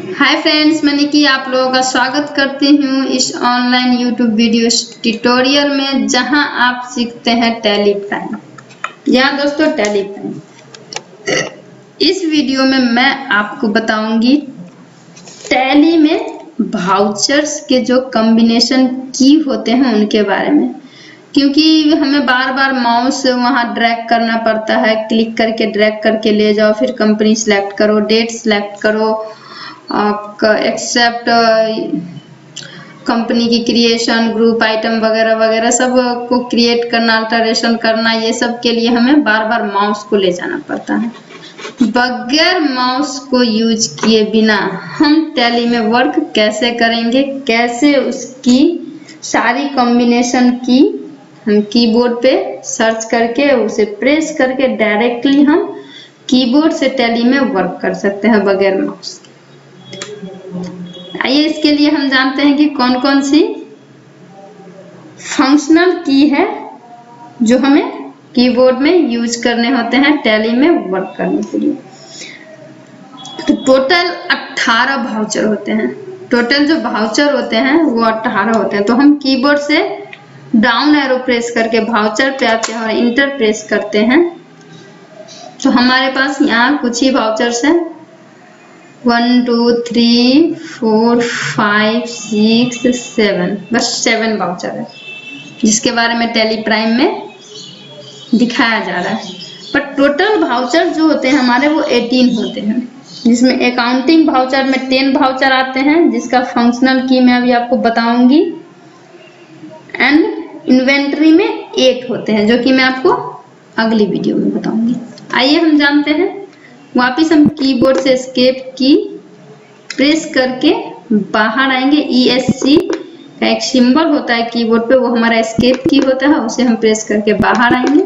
Hi friends, मैं निकी आप लोगों का स्वागत करती हूँ इस ऑनलाइन यूट्यूब वीडियो ट्यूटोरियल में, जहां आप सीखते हैं टैली प्राइम। यहाँ दोस्तों टैली प्राइम, इस वीडियो में मैं आपको बताऊंगी टैली में वाउचर्स के जो कॉम्बिनेशन की होते हैं उनके बारे में, क्योंकि हमें बार बार माउस वहां ड्रैग करना पड़ता है। क्लिक करके ड्रैग करके ले जाओ, फिर कंपनी सिलेक्ट करो, डेट सिलेक्ट करो, एक्सेप्ट कंपनी की क्रिएशन, ग्रुप आइटम वगैरह वगैरह सब को क्रिएट करना, अल्टरेशन करना, ये सब के लिए हमें बार बार माउस को ले जाना पड़ता है। बगैर माउस को यूज किए बिना हम टैली में वर्क कैसे करेंगे, कैसे उसकी सारी कॉम्बिनेशन की हम कीबोर्ड पे सर्च करके उसे प्रेस करके डायरेक्टली हम कीबोर्ड से टैली में वर्क कर सकते हैं बगैर माउस। आइए इसके लिए हम जानते हैं कि कौन कौन सी फंक्शनल की है जो हमें कीबोर्ड में यूज करने होते हैं टैली में वर्क करने के लिए। तो टोटल 18 वाउचर होते हैं। टोटल जो वाउचर होते हैं वो 18 होते हैं। तो हम कीबोर्ड से डाउन एरो प्रेस करके वाउचर पे आते हैं और इंटर प्रेस करते हैं। तो हमारे पास यहाँ कुछ ही वाउचर्स हैं, 1 2 3 4 5 6 7, बस 7 वाउचर है जिसके बारे में टैली प्राइम में दिखाया जा रहा है। पर टोटल वाउचर जो होते हैं हमारे वो 18 होते हैं, जिसमें अकाउंटिंग वाउचर में 10 वाउचर आते हैं जिसका फंक्शनल की मैं अभी आपको बताऊंगी, एंड इन्वेंट्री में 8 होते हैं जो कि मैं आपको अगली वीडियो में बताऊंगी। आइए हम जानते हैं। वापिस हम कीबोर्ड से एस्केप की प्रेस करके बाहर आएंगे। ESC का एक सिंबल होता है कीबोर्ड पे, वो हमारा एस्केप की होता है, उसे हम प्रेस करके बाहर आएंगे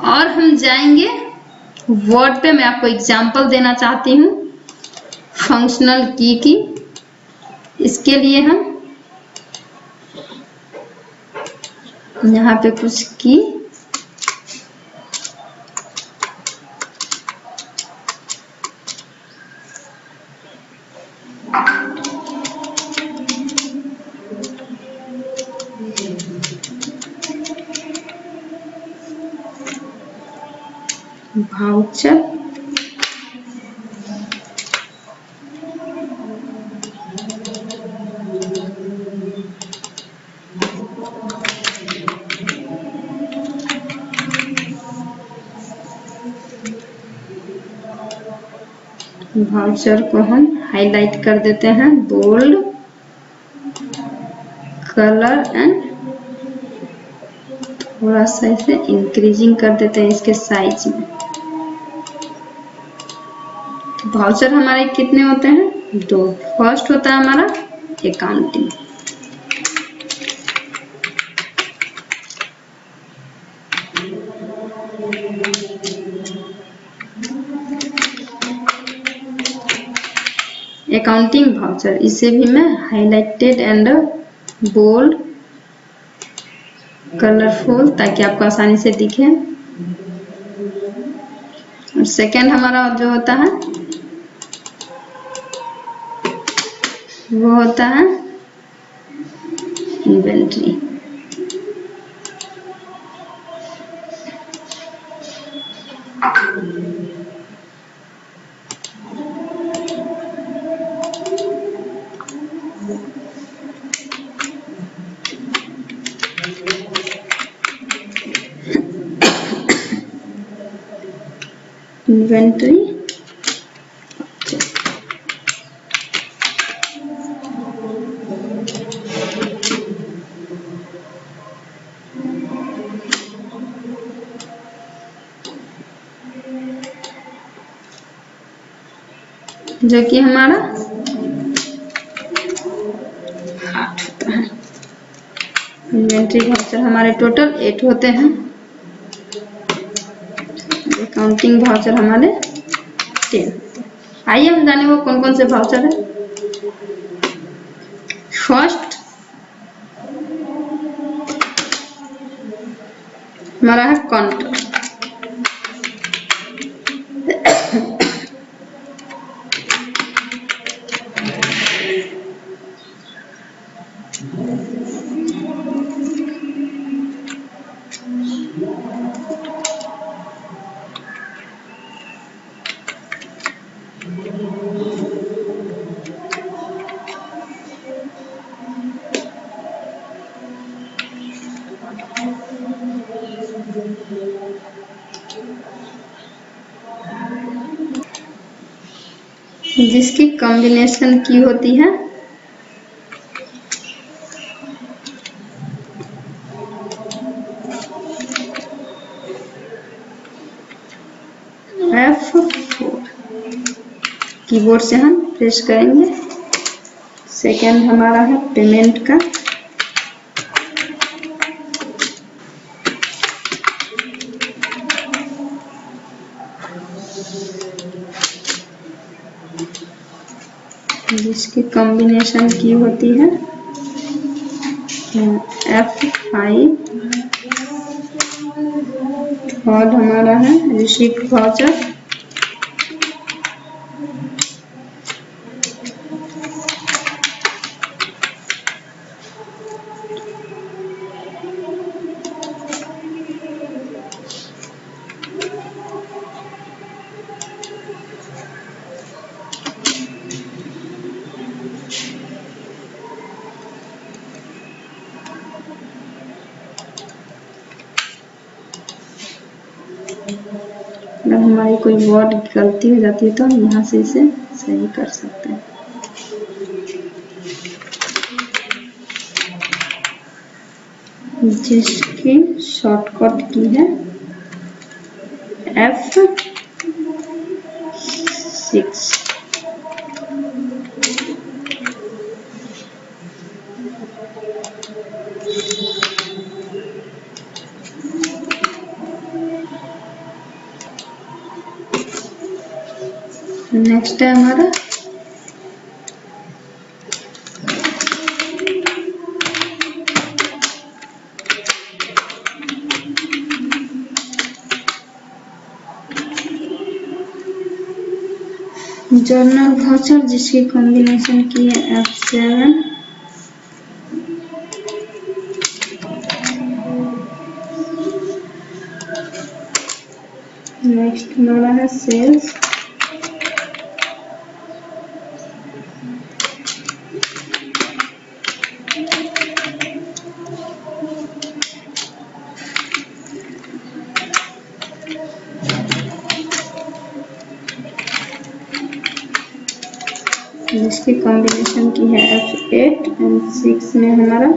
और हम जाएंगे वर्ड पे। मैं आपको एग्जांपल देना चाहती हूँ फंक्शनल की। इसके लिए हम यहाँ पे कुछ की वाउचर, वाउचर को हम हाईलाइट कर देते हैं, बोल्ड कलर एंड थोड़ा सा इसे इंक्रीजिंग कर देते हैं इसके साइज में। वाउचर हमारे कितने होते हैं? 2। फर्स्ट होता है हमारा अकाउंटिंग, अकाउंटिंग वाउचर। इसे भी मैं हाईलाइटेड एंड बोल्ड कलरफुल ताकि आपको आसानी से दिखे। और सेकेंड हमारा जो होता है वो होता है इन्वेंट्री। इन्वेंट्री जो कि हमारा 8 होता है। इन्वेंट्री वाउचर हमारे टोटल 8 होते हैं। अकाउंटिंग वाउचर हमारे 10। आइए हम जाने वो कौन कौन से वाउचर है। फर्स्ट हमारा है काउंटर। जिसकी कॉम्बिनेशन की होती है F4। कीबोर्ड से हम प्रेस करेंगे। सेकेंड हमारा है पेमेंट का। जिसकी कॉम्बिनेशन की होती है F5। थर्ड हमारा है रिसीप्ट वाउचर। अगर हमारी कोई वर्ड गलती हो जाती है तो हम यहाँ से इसे सही कर सकते हैं। जिसकी शॉर्टकट की है F6। नेक्स्ट है हमारा जर्नल वाउचर, जिसकी कॉम्बिनेशन की है F7। नेक्स्ट हमारा है सेल्स। जिसकी कॉम्बिनेशन की है F8 एंड 6 में हमारा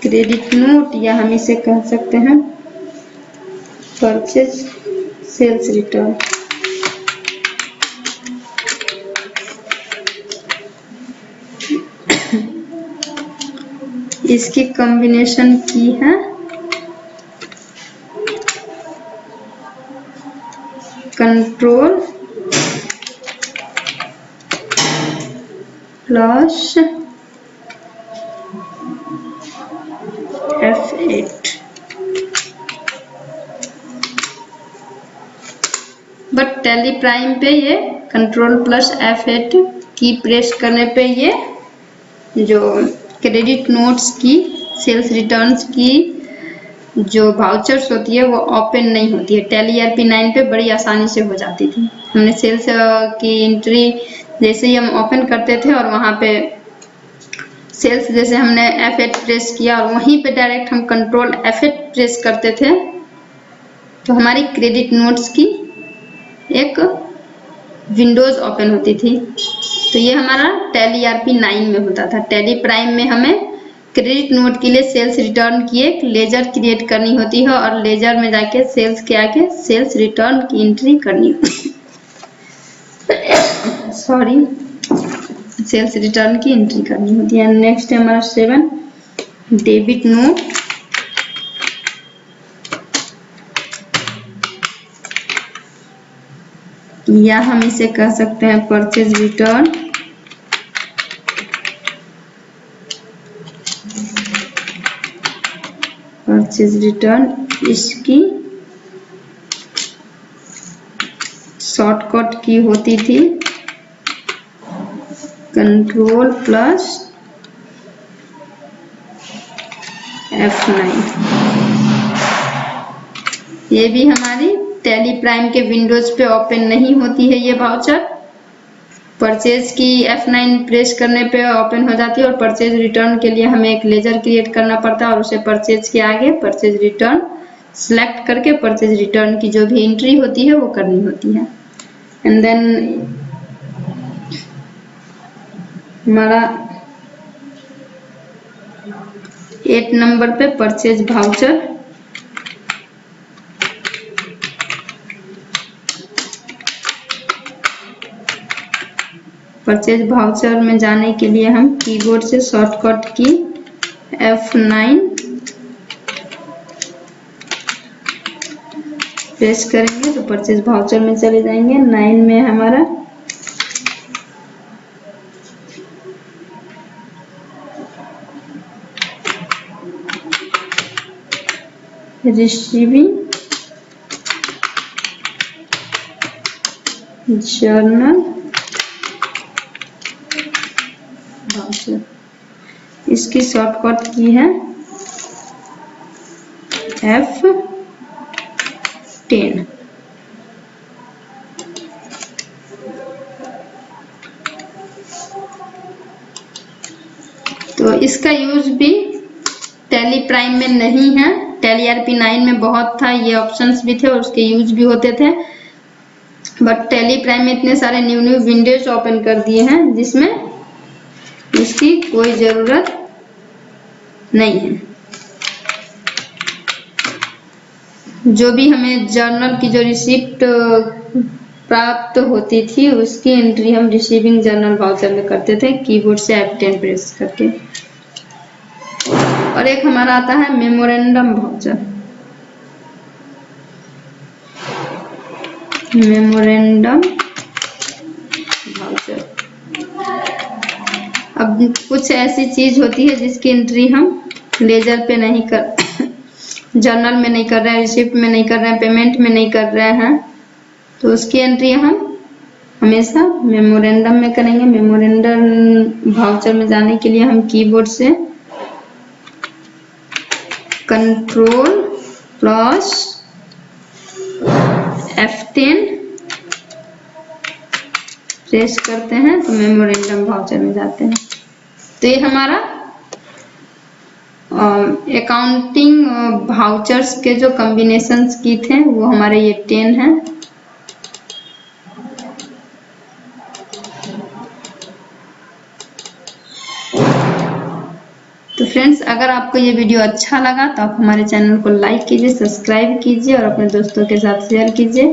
क्रेडिट नोट, या हम इसे कह सकते हैं परचेज सेल्स रिटर्न। इसकी कॉम्बिनेशन की है control plus F8। But tally prime पे ये कंट्रोल प्लस F8 की प्रेस करने पे ये जो क्रेडिट नोट्स की सेल्स रिटर्न्स की जो वाउचर्स होती है वो ओपन नहीं होती है। टैली ERP9 पे बड़ी आसानी से हो जाती थी। हमने सेल्स की एंट्री जैसे ही हम ओपन करते थे और वहाँ पे सेल्स जैसे हमने F8 प्रेस किया और वहीं पे डायरेक्ट हम कंट्रोल F8 प्रेस करते थे तो हमारी क्रेडिट नोट्स की एक विंडोज ओपन होती थी। तो ये हमारा टैली ERP9 में होता था। टैली प्राइम में हमें क्रेडिट नोट के लिए सेल्स रिटर्न की एक लेजर क्रिएट करनी होती है और लेजर में जाके सेल्स के आगे सेल्स रिटर्न की एंट्री करनी होती है। सॉरी, सेल्स रिटर्न की एंट्री करनी होती है। नेक्स्ट है हमारा 7 डेबिट नोट। या हम इसे कह सकते हैं परचेज रिटर्न। परचेज रिटर्न इसकी शॉर्टकट की होती थी कंट्रोल प्लस F9। ये भी हमारी टैली प्राइम के विंडोज पे ओपन नहीं होती है ये वाउचर। परचेज की F9 प्रेस करने पे ओपन हो जाती है और परचेज रिटर्न के लिए हमें एक लेजर क्रिएट करना पड़ता है और उसे परचेज के आगे परचेज रिटर्न सिलेक्ट करके परचेज रिटर्न की जो भी एंट्री होती है वो करनी होती है। एंड देन हमारा 8 नंबर पे परचेज वाउचर। परचेज वाउचर में जाने के लिए हम कीबोर्ड से शॉर्टकट की F9 प्रेस करेंगे तो परचेज वाउचर में चले जाएंगे। 9 में हमारा रिसीविंग जर्नल वाउचर, इसकी शॉर्टकट की है F10। तो इसका यूज भी टैली प्राइम में नहीं है, टैली RP9 में बहुत था, ये ऑप्शंस भी थे और उसके यूज भी होते थे। बट टैली प्राइम में इतने सारे न्यू विंडोज ओपन कर दिए हैं जिसमें इसकी कोई जरूरत नहीं है। जो भी हमें जर्नल की जो रिसिप्ट प्राप्त होती थी उसकी एंट्री हम रिसीविंग जर्नल वाउचर में करते थे कीबोर्ड से F10 प्रेस करके। और एक हमारा आता है मेमोरेंडम वाउचर। मेमोरेंडम वाउचर अब कुछ ऐसी चीज होती है जिसकी एंट्री हम लेजर पे नहीं कर जर्नल में नहीं कर रहे हैं, रिसिप्ट में नहीं कर रहे हैं, पेमेंट में नहीं कर रहे हैं, तो उसकी एंट्री हम हमेशा मेमोरेंडम में करेंगे। मेमोरेंडम वाउचर में जाने के लिए हम कीबोर्ड से कंट्रोल प्लस F10 प्रेस करते हैं तो मेमोरेंडम वाउचर में जाते हैं। तो ये हमारा अकाउंटिंग वाउचर्स के जो कॉम्बिनेशंस की थे वो हमारे ये 10 हैं। तो फ्रेंड्स, अगर आपको ये वीडियो अच्छा लगा तो आप हमारे चैनल को लाइक कीजिए, सब्सक्राइब कीजिए और अपने दोस्तों के साथ शेयर कीजिए।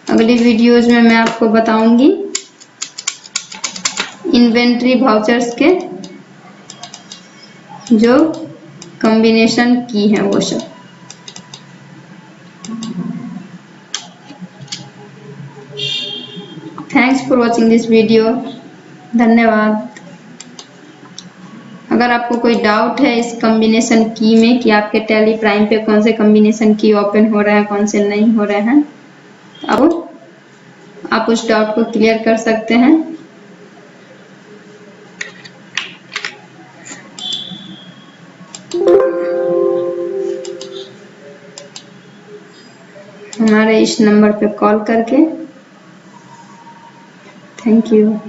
अगली वीडियोज में मैं आपको बताऊंगी इन्वेंट्री वाउचर्स के जो कॉम्बिनेशन की है वो सब। Thanks for watching this video. धन्यवाद। अगर आपको कोई डाउट है इस कॉम्बिनेशन की में कि आपके टैली प्राइम पे कौन से कॉम्बिनेशन की ओपन हो रहा है, कौन से नहीं हो रहे हैं, अब आप उस डाउट को क्लियर कर सकते हैं। हमारे इस नंबर पे कॉल करके। Thank you.